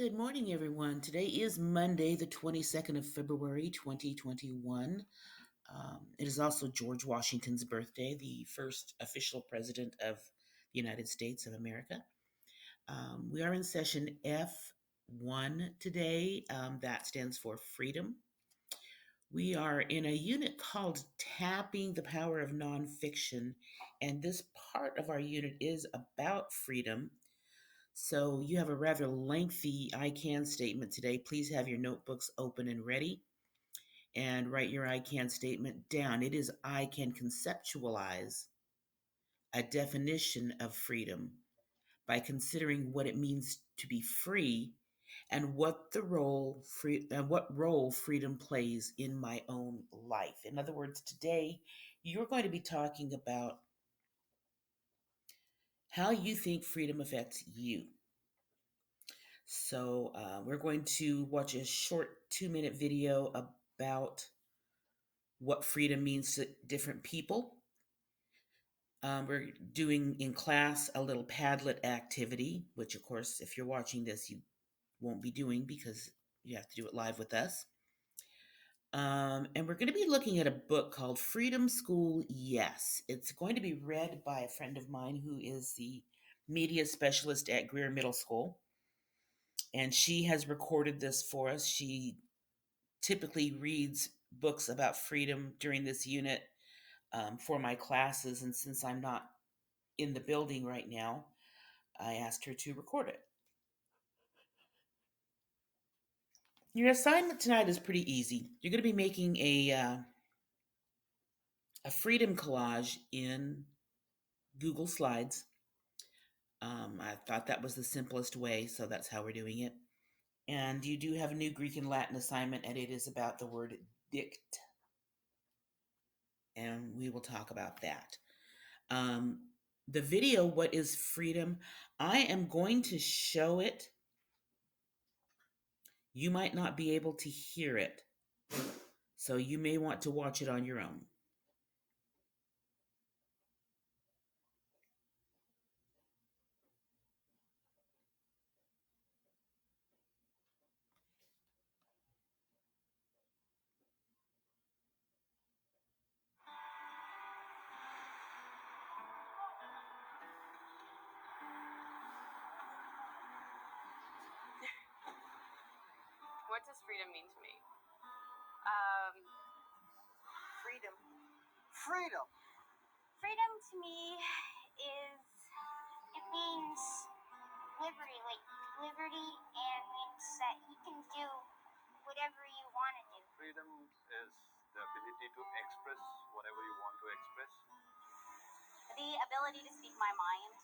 Good morning, everyone. Today is Monday, the 22nd of February, 2021. It is also George Washington's birthday, the first official president of the United States of America. We are in session F1 today. That stands for freedom. We are in a unit called Tapping the Power of Nonfiction, and this part of our unit is about freedom. So you have a rather lengthy I can statement today. Please have your notebooks open and ready and write your I can statement down. It is I can conceptualize a definition of freedom by considering what it means to be free and what role freedom plays in my own life. In other words, today you're going to be talking about how you think freedom affects you. So we're going to watch a short 2-minute video about what freedom means to different people. We're doing in class a little Padlet activity, which of course, if you're watching this, you won't be doing because you have to do it live with us. And we're going to be looking at a book called Freedom School Yes. It's going to be read by a friend of mine who is the media specialist at Greer Middle School. And she has recorded this for us. She typically reads books about freedom during this unit for my classes. And since I'm not in the building right now, I asked her to record it. Your assignment tonight is pretty easy. You're going to be making a freedom collage in Google Slides. I thought that was the simplest way, so that's how we're doing it. And you do have a new Greek and Latin assignment, and it is about the word dict. And we will talk about that. The video, What is Freedom? I am going to show it. You might not be able to hear it, so you may want to watch it on your own. What does freedom mean to me? Um, Freedom. Freedom. Freedom to me it means liberty, like liberty, and means that you can do whatever you want to do. Freedom is the ability to express whatever you want to express. The ability to speak my mind.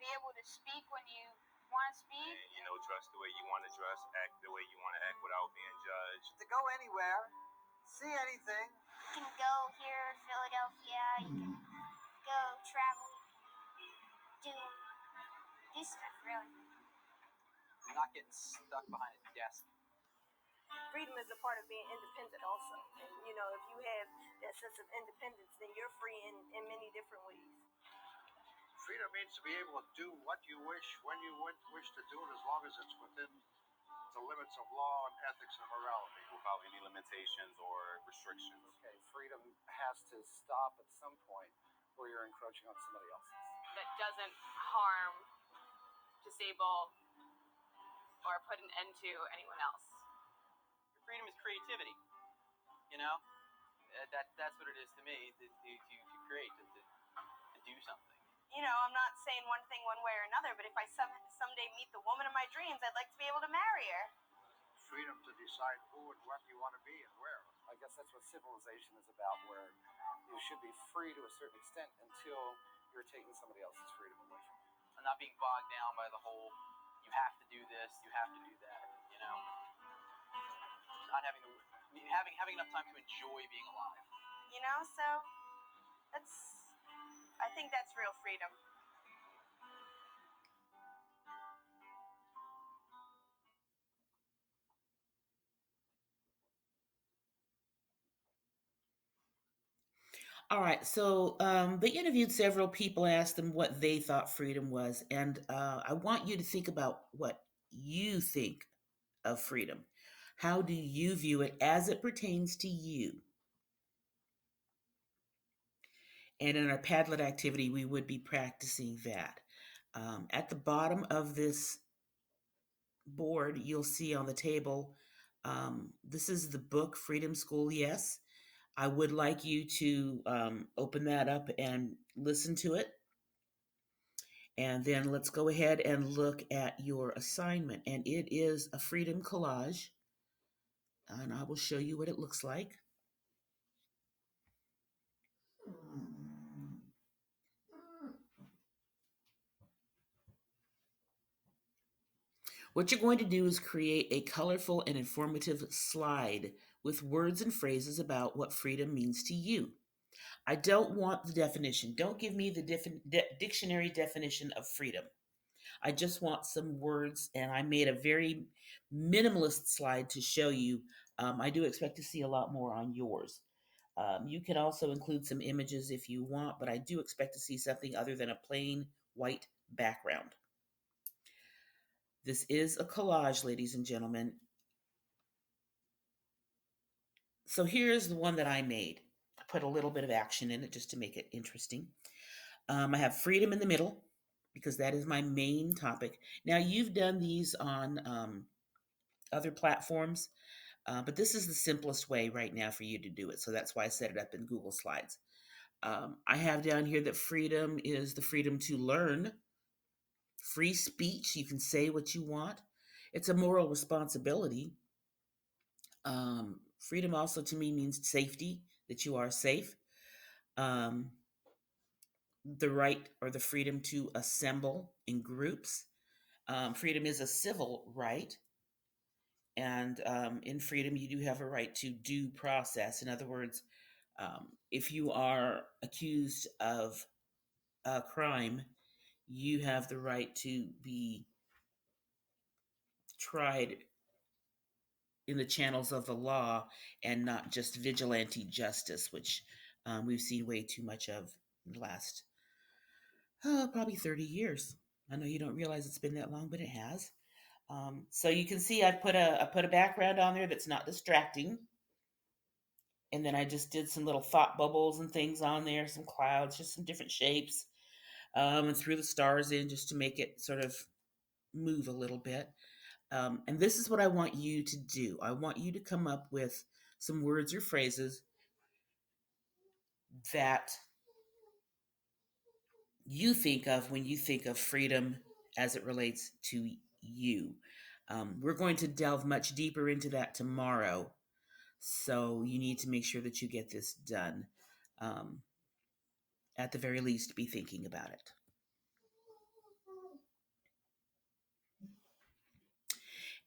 be able to speak when you want to speak. And, dress the way you want to dress, act the way you want to act without being judged. To go anywhere, see anything. You can go here, Philadelphia. You can go travel, do stuff, really. Not getting stuck behind a desk. Freedom is a part of being independent also. And, if you have that sense of independence, then you're free in many different ways. Freedom means to be able to do what you wish, when you wish to do it, as long as it's within the limits of law and ethics and morality. Without any limitations or restrictions. Okay, freedom has to stop at some point where you're encroaching on somebody else's. That doesn't harm, disable, or put an end to anyone else. Your freedom is creativity. That's what it is to me, to create, to do something. I'm not saying one thing one way or another, but if I someday meet the woman of my dreams, I'd like to be able to marry her. Freedom to decide who and what you want to be and where. I guess that's what civilization is about, where you should be free to a certain extent until you're taking somebody else's freedom away from you. And not being bogged down by the whole, you have to do this, you have to do that, Not having enough time to enjoy being alive. So I think that's real freedom. All right, so they interviewed several people, asked them what they thought freedom was, and I want you to think about what you think of freedom? How do you view it as it pertains to you? And in our Padlet activity, we would be practicing that. At the bottom of this board, you'll see on the table, this is the book Freedom School Yes. I would like you to open that up and listen to it. And then let's go ahead and look at your assignment. And it is a freedom collage. And I will show you what it looks like. What you're going to do is create a colorful and informative slide with words and phrases about what freedom means to you. I don't want the definition. Don't give me the dictionary definition of freedom. I just want some words, and I made a very minimalist slide to show you. I do expect to see a lot more on yours. You can also include some images if you want, but I do expect to see something other than a plain white background. This is a collage, ladies and gentlemen. So here's the one that I made. I put a little bit of action in it just to make it interesting. I have freedom in the middle because that is my main topic. Now, you've done these on other platforms, but this is the simplest way right now for you to do it. So that's why I set it up in Google Slides. I have down here that freedom is the freedom to learn, free speech. You can say what you want. It's a moral responsibility. Freedom also to me means safety, that you are safe. The right or the freedom to assemble in groups. Freedom is a civil right. And in freedom, you do have a right to due process. In other words, if you are accused of a crime, you have the right to be tried in the channels of the law and not just vigilante justice, which we've seen way too much of in the last probably 30 years. I know you don't realize it's been that long, but it has. So you can see I put a background on there that's not distracting. And then I just did some little thought bubbles and things on there, some clouds, just some different shapes, and threw the stars in just to make it sort of move a little bit. And this is what I want you to do. I want you to come up with some words or phrases that you think of when you think of freedom as it relates to you. We're going to delve much deeper into that tomorrow. So you need to make sure that you get this done. At the very least, be thinking about it.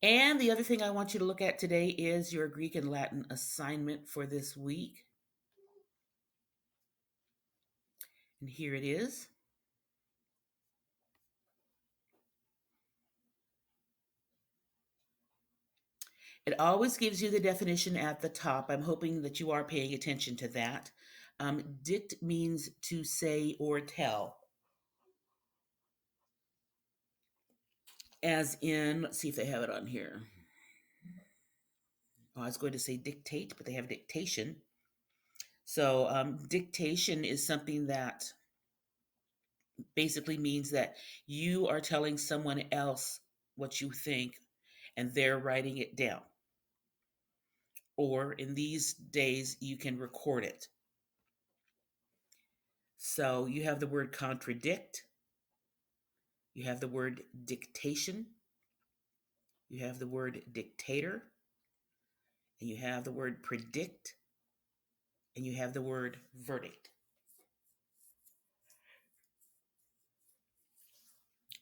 And the other thing I want you to look at today is your Greek and Latin assignment for this week. And here it is. It always gives you the definition at the top. I'm hoping that you are paying attention to that. Dict means to say or tell. As in, let's see if they have it on here. Oh, I was going to say dictate, but they have dictation. So dictation is something that basically means that you are telling someone else what you think and they're writing it down. Or in these days, you can record it. So you have the word contradict, you have the word dictation, you have the word dictator, and you have the word predict, and you have the word verdict.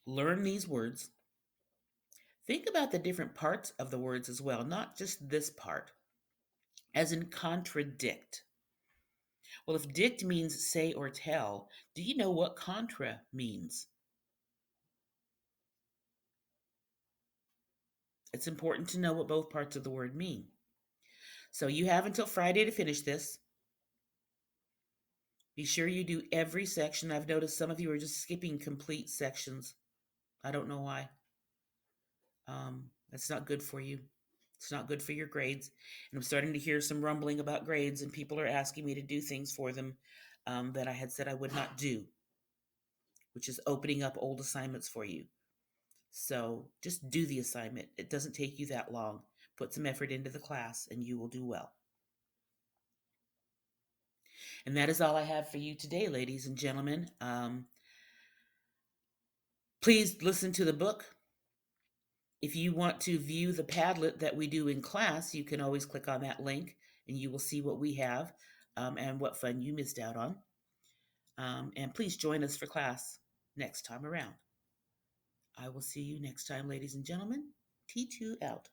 Learn these words. Think about the different parts of the words as well, not just this part, as in contradict. Well, if dict means say or tell, do you know what contra means? It's important to know what both parts of the word mean. So you have until Friday to finish this. Be sure you do every section. I've noticed some of you are just skipping complete sections. I don't know why. That's not good for you. It's not good for your grades. And I'm starting to hear some rumbling about grades, and people are asking me to do things for them that I had said I would not do, which is opening up old assignments for you. So just do the assignment. It doesn't take you that long. Put some effort into the class, and you will do well. And that is all I have for you today, ladies and gentlemen. Please listen to the book. If you want to view the Padlet that we do in class, you can always click on that link and you will see what we have and what fun you missed out on. And please join us for class next time around. I will see you next time, ladies and gentlemen. T2 out.